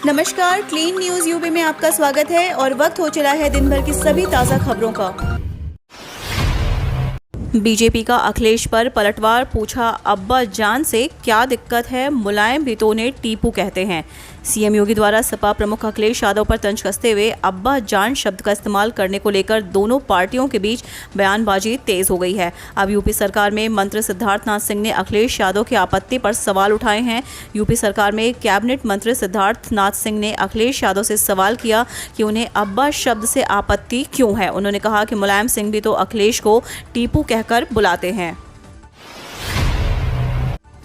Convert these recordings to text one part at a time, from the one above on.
नमस्कार, clean news UP में आपका स्वागत है और वक्त हो चला है दिन भर की सभी ताज़ा खबरों का। बीजेपी का अखिलेश पर पलटवार, पूछा अब्बा जान से क्या दिक्कत है, मुलायम भी तो उन्हें टीपू कहते हैं। सीएम योगी द्वारा सपा प्रमुख अखिलेश यादव पर तंज कसते हुए अब्बा जान शब्द का इस्तेमाल करने को लेकर दोनों पार्टियों के बीच बयानबाजी तेज हो गई है। अब यूपी सरकार में मंत्री सिद्धार्थनाथ सिंह ने अखिलेश यादव की आपत्ति पर सवाल उठाए हैं। यूपी सरकार में कैबिनेट मंत्री सिद्धार्थनाथ सिंह ने अखिलेश यादव से सवाल किया कि उन्हें अब्बा शब्द से आपत्ति क्यों है। उन्होंने कहा कि मुलायम सिंह भी तो अखिलेश को टीपू कहकर बुलाते हैं।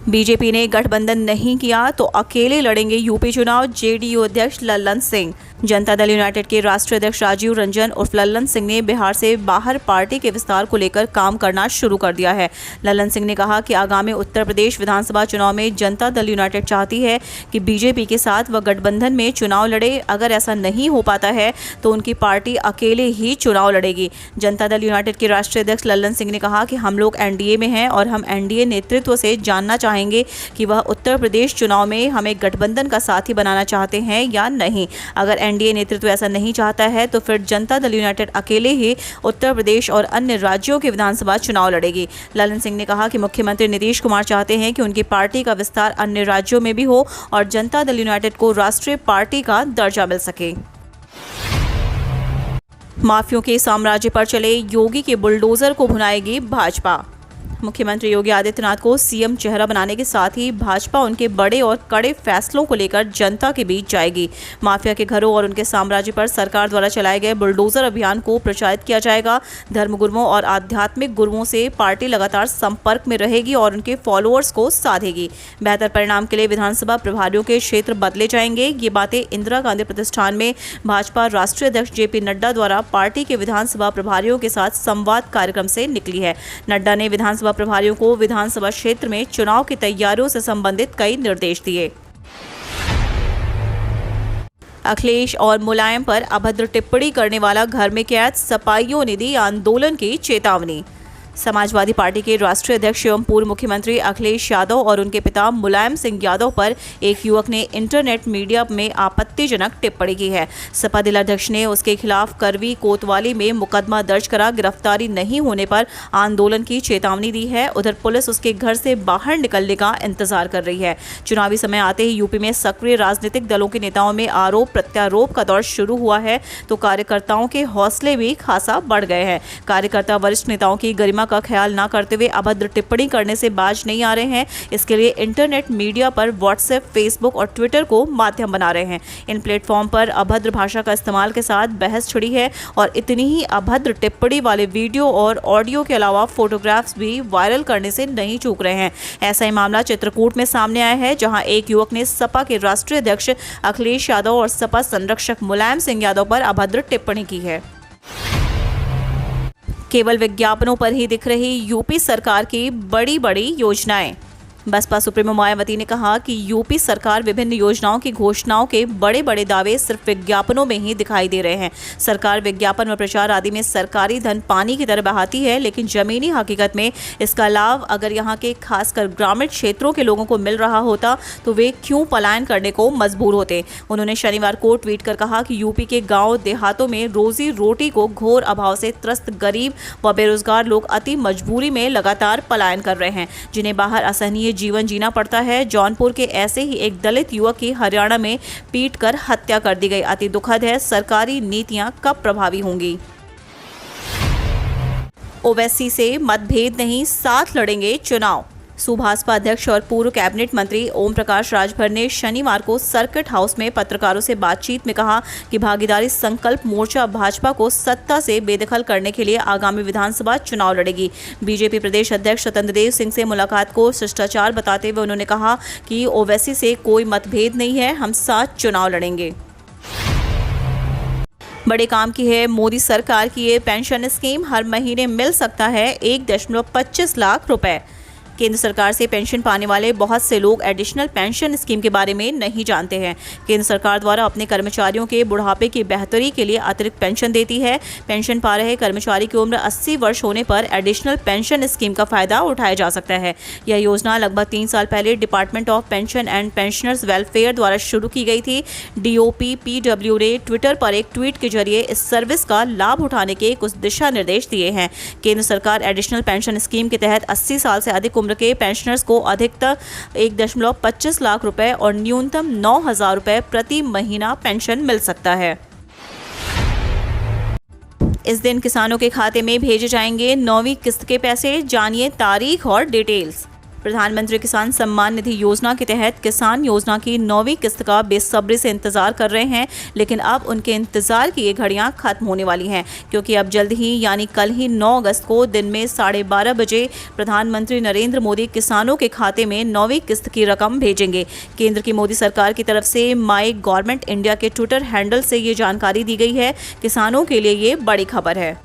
बीजेपी ने गठबंधन नहीं किया तो अकेले लड़ेंगे यूपी चुनाव, जेडीयू अध्यक्ष लल्लन सिंह। जनता दल यूनाइटेड के राष्ट्रीय अध्यक्ष राजीव रंजन उर्फ लल्लन सिंह ने बिहार से बाहर पार्टी के विस्तार को लेकर काम करना शुरू कर दिया है। लल्लन सिंह ने कहा कि आगामी उत्तर प्रदेश विधानसभा चुनाव में जनता दल यूनाइटेड चाहती है कि बीजेपी के साथ वह गठबंधन में चुनाव लड़े। अगर ऐसा नहीं हो पाता है तो उनकी पार्टी अकेले ही चुनाव लड़ेगी। जनता दल यूनाइटेड के राष्ट्रीय अध्यक्ष लल्लन सिंह ने कहा कि हम लोग एनडीए में हैं और हम एनडीए नेतृत्व से जानना चाहेंगे कि वह उत्तर प्रदेश चुनाव में हमें गठबंधन का साथी बनाना चाहते हैं या नहीं। अगर एनडीए नेतृत्व ऐसा नहीं चाहता है तो फिर जनता दल यूनाइटेड अकेले ही उत्तर प्रदेश और अन्य राज्यों के विधानसभा चुनाव लड़ेगी। लल्लन सिंह ने कहा कि मुख्यमंत्री नीतीश कुमार चाहते हैं कि उनकी पार्टी का विस्तार अन्य राज्यों में भी हो और जनता दल यूनाइटेड को राष्ट्रीय पार्टी का दर्जा मिल सके। माफियों के साम्राज्य पर चले योगी के बुलडोजर को भुनाएगी भाजपा। मुख्यमंत्री योगी आदित्यनाथ को सीएम चेहरा बनाने के साथ ही भाजपा उनके बड़े और कड़े फैसलों को लेकर जनता के बीच जाएगी। माफिया के घरों और उनके साम्राज्य पर सरकार द्वारा चलाए गए बुलडोजर अभियान को प्रचारित किया जाएगा। धर्मगुरुओं और आध्यात्मिक गुरुओं से पार्टी लगातार संपर्क में रहेगी और उनके फॉलोअर्स को साधेगी। बेहतर परिणाम के लिए विधानसभा प्रभारियों के क्षेत्र बदले जाएंगे। ये बातें इंदिरा गांधी प्रतिष्ठान में भाजपा राष्ट्रीय अध्यक्ष जेपी नड्डा द्वारा पार्टी के विधानसभा प्रभारियों के साथ संवाद कार्यक्रम से निकली है। नड्डा ने विधानसभा प्रभारियों को विधानसभा क्षेत्र में चुनाव की तैयारियों से संबंधित कई निर्देश दिए। अखिलेश और मुलायम पर अभद्र टिप्पणी करने वाला घर में कैद, सपाइयों ने दी आंदोलन की चेतावनी। समाजवादी पार्टी के राष्ट्रीय अध्यक्ष एवं पूर्व मुख्यमंत्री अखिलेश यादव और उनके पिता मुलायम सिंह यादव पर एक युवक ने इंटरनेट मीडिया में आपत्तिजनक टिप्पणी की है। सपा जिलाध्यक्ष ने उसके खिलाफ करवी कोतवाली में मुकदमा दर्ज करा गिरफ्तारी नहीं होने पर आंदोलन की चेतावनी दी है। उधर पुलिस उसके घर से बाहर निकलने का इंतजार कर रही है। चुनावी समय आते ही यूपी में सक्रिय राजनीतिक दलों के नेताओं में आरोप प्रत्यारोप का दौर शुरू हुआ है तो कार्यकर्ताओं के हौसले भी खासा बढ़ गए हैं। कार्यकर्ता वरिष्ठ नेताओं की गरिमा का ख्याल न करते हुए अभद्र टिप्पणी करने से बाज नहीं आ रहे हैं। इसके लिए इंटरनेट मीडिया पर व्हाट्सएप, फेसबुक और ट्विटर को माध्यम बना रहे हैं। इन प्लेटफॉर्म पर अभद्र भाषा का इस्तेमाल के साथ बहस छिड़ी है और इतनी ही अभद्र टिप्पणी वाले वीडियो और ऑडियो के अलावा फोटोग्राफ्स भी वायरल करने से नहीं चूक रहे हैं। ऐसा ही मामला चित्रकूट में सामने आया है, जहां एक युवक ने सपा के राष्ट्रीय अध्यक्ष अखिलेश यादव और सपा संरक्षक मुलायम सिंह यादव पर अभद्र टिप्पणी की है। केवल विज्ञापनों पर ही दिख रही यूपी सरकार की बड़ी बड़ी योजनाएं। बसपा सुप्रीमो मायावती ने कहा कि यूपी सरकार विभिन्न योजनाओं की घोषणाओं के बड़े बड़े दावे सिर्फ विज्ञापनों में ही दिखाई दे रहे हैं। सरकार विज्ञापन व प्रचार आदि में सरकारी धन पानी की तरह बहाती है, लेकिन जमीनी हकीकत में इसका लाभ अगर यहाँ के खासकर ग्रामीण क्षेत्रों के लोगों को मिल रहा होता तो वे क्यों पलायन करने को मजबूर होते। उन्होंने शनिवार को ट्वीट कर कहा कि यूपी के गाँव देहातों में रोजी रोटी को घोर अभाव से त्रस्त गरीब व बेरोजगार लोग अति मजबूरी में लगातार पलायन कर रहे हैं, जिन्हें बाहर असहनीय जीवन जीना पड़ता है। जौनपुर के ऐसे ही एक दलित युवक की हरियाणा में पीटकर हत्या कर दी गई। अति दुखद है। सरकारी नीतियां कब प्रभावी होंगी। ओवैसी से मतभेद नहीं, साथ लड़ेंगे चुनाव। सुभाषपा अध्यक्ष और पूर्व कैबिनेट मंत्री ओम प्रकाश राजभर ने शनिवार को सर्किट हाउस में पत्रकारों से बातचीत में कहा कि भागीदारी संकल्प मोर्चा भाजपा को सत्ता से बेदखल करने के लिए आगामी विधानसभा चुनाव लड़ेगी। बीजेपी प्रदेश अध्यक्ष स्वतंत्र देव सिंह से मुलाकात को शिष्टाचार बताते हुए उन्होंने कहा कि ओवैसी से कोई मतभेद नहीं है, हम साथ चुनाव लड़ेंगे। बड़े काम की है मोदी सरकार की ये पेंशन स्कीम, हर महीने मिल सकता है 1.25 लाख रुपए। केंद्र सरकार से पेंशन पाने वाले बहुत से लोग एडिशनल पेंशन स्कीम के बारे में नहीं जानते हैं। केंद्र सरकार द्वारा अपने कर्मचारियों के बुढ़ापे की बेहतरी के लिए अतिरिक्त पेंशन देती है। पेंशन पा रहे कर्मचारी की उम्र 80 वर्ष होने पर एडिशनल पेंशन स्कीम का फायदा उठाया जा सकता है। यह योजना लगभग 3 साल पहले department of pension and pensioners welfare द्वारा शुरू की गई थी। DOPPW ने ट्विटर पर एक ट्वीट के जरिए इस सर्विस का लाभ उठाने के कुछ दिशा निर्देश दिए हैं। केंद्र सरकार एडिशनल पेंशन स्कीम के तहत 80 साल से अधिक उम्र के पेंशनर्स को अधिकतम 1.25 लाख रुपए और न्यूनतम 9,000 रुपए प्रति महीना पेंशन मिल सकता है। इस दिन किसानों के खाते में भेजे जाएंगे 9वीं किस्त के पैसे। जानिए तारीख और डिटेल्स। प्रधानमंत्री किसान सम्मान निधि योजना के तहत किसान योजना की 9वीं किस्त का बेसब्री से इंतजार कर रहे हैं, लेकिन अब उनके इंतजार की ये घड़ियां खत्म होने वाली हैं, क्योंकि अब जल्द ही यानी कल ही 9 अगस्त को दिन में 12:30 बजे प्रधानमंत्री नरेंद्र मोदी किसानों के खाते में 9वीं किस्त की रकम भेजेंगे। केंद्र की मोदी सरकार की तरफ से माई गवर्नमेंट इंडिया के ट्विटर हैंडल से ये जानकारी दी गई है। किसानों के लिए ये बड़ी खबर है।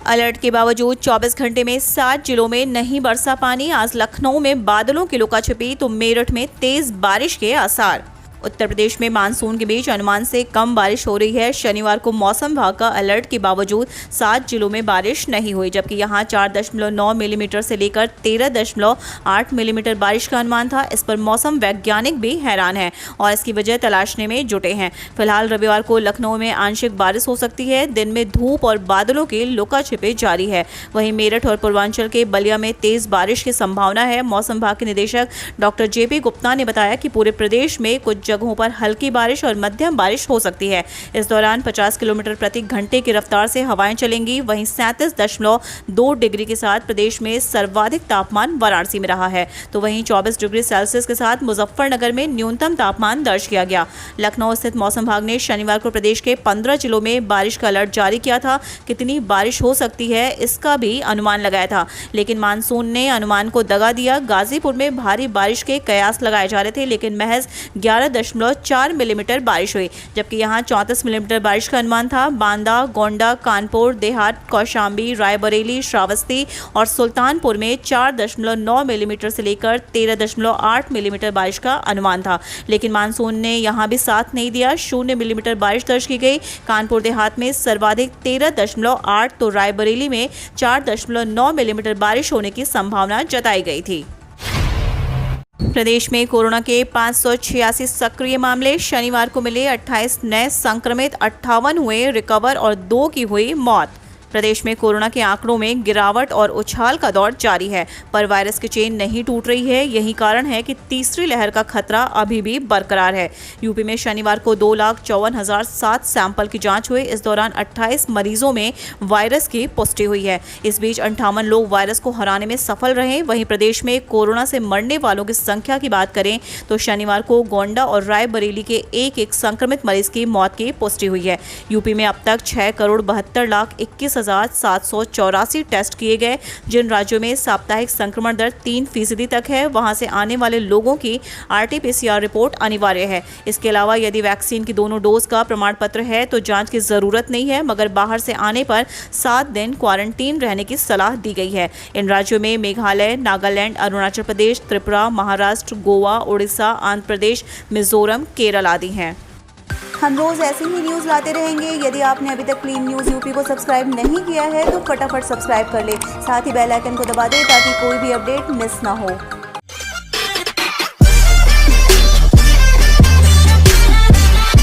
अलर्ट के बावजूद 24 घंटे में 7 जिलों में नहीं बरसा पानी। आज लखनऊ में बादलों की लुकाछिपी तो मेरठ में तेज बारिश के आसार। उत्तर प्रदेश में मानसून के बीच अनुमान से कम बारिश हो रही है। शनिवार को मौसम विभाग का अलर्ट के बावजूद 7 जिलों में बारिश नहीं हुई, जबकि यहां 4.9 मिलीमीटर से लेकर 13.8 मिलीमीटर बारिश का अनुमान था। इस पर मौसम वैज्ञानिक भी हैरान है और इसकी वजह तलाशने में जुटे हैं। फिलहाल रविवार को लखनऊ में आंशिक बारिश हो सकती है। दिन में धूप और बादलों की लुकाछिपी जारी है। वहीं मेरठ और पूर्वांचल के बलिया में तेज बारिश की संभावना है। मौसम विभाग के निदेशक डॉक्टर JP गुप्ता ने बताया कि पूरे प्रदेश में कुछ जगहों पर हल्की बारिश और मध्यम बारिश हो सकती है। इस दौरान 50 किलोमीटर प्रति घंटे की रफ्तार से हवाएं चलेंगी। वहीं 37.2 डिग्री के साथ प्रदेश में सर्वाधिक तापमान वाराणसी में रहा है, तो वहीं 24 डिग्री सेल्सियस के साथ मुजफ्फरनगर में न्यूनतम तापमान दर्ज किया गया। लखनऊ स्थित मौसम विभाग ने शनिवार को प्रदेश के 15 जिलों में बारिश का अलर्ट जारी किया था। कितनी बारिश हो सकती है इसका भी अनुमान लगाया था, लेकिन मानसून ने अनुमान को दगा दिया। गाजीपुर में भारी बारिश के कयास लगाए जा रहे थे, लेकिन महज 11.4 मिलीमीटर बारिश हुई, जबकि यहां 34 मिलीमीटर बारिश का अनुमान था। बांदा, गोंडा, कानपुर देहात, कौशाम्बी, रायबरेली, श्रावस्ती और सुल्तानपुर में 4.9 मिलीमीटर से लेकर 13.8 मिलीमीटर बारिश का अनुमान था, लेकिन मानसून ने यहां भी साथ नहीं दिया। 0 मिलीमीटर बारिश दर्ज की गई। कानपुर देहात में सर्वाधिक 13.8 तो रायबरेली में 4.9 मिलीमीटर बारिश होने की संभावना जताई गई थी। प्रदेश में कोरोना के 586 सक्रिय मामले। शनिवार को मिले 28 नए संक्रमित, 58 हुए रिकवर और 2 की हुई मौत। प्रदेश में कोरोना के आंकड़ों में गिरावट और उछाल का दौर जारी है, पर वायरस की चेन नहीं टूट रही है। यही कारण है कि तीसरी लहर का खतरा अभी भी बरकरार है। यूपी में शनिवार को 2,54,007 सैंपल की जांच हुई। इस दौरान 28 मरीजों में वायरस की पुष्टि हुई है। इस बीच 58 लोग वायरस को हराने में सफल रहे। वहीं प्रदेश में कोरोना से मरने वालों की संख्या की बात करें तो शनिवार को गोंडा और रायबरेली के एक संक्रमित मरीज की मौत की पुष्टि हुई है। यूपी में अब तक 6,72,21,784 टेस्ट किए गए। जिन राज्यों में साप्ताहिक संक्रमण दर 3% तक है, वहां से आने वाले लोगों की RT-PCR रिपोर्ट अनिवार्य है। इसके अलावा यदि वैक्सीन की दोनों डोज का प्रमाण पत्र है तो जांच की जरूरत नहीं है, मगर बाहर से आने पर 7 दिन क्वारंटीन रहने की सलाह दी गई है। इन राज्यों में मेघालय, नागालैंड, अरुणाचल प्रदेश, त्रिपुरा, महाराष्ट्र, गोवा, उड़ीसा, आंध्र प्रदेश, मिजोरम, केरल आदि हैं। हम रोज ऐसी ही न्यूज़ लाते रहेंगे। यदि आपने अभी तक क्लीन न्यूज़ यूपी को सब्सक्राइब नहीं किया है तो फटाफट सब्सक्राइब कर ले। साथ ही बेल आइकन को दबा दें ताकि कोई भी अपडेट मिस ना हो।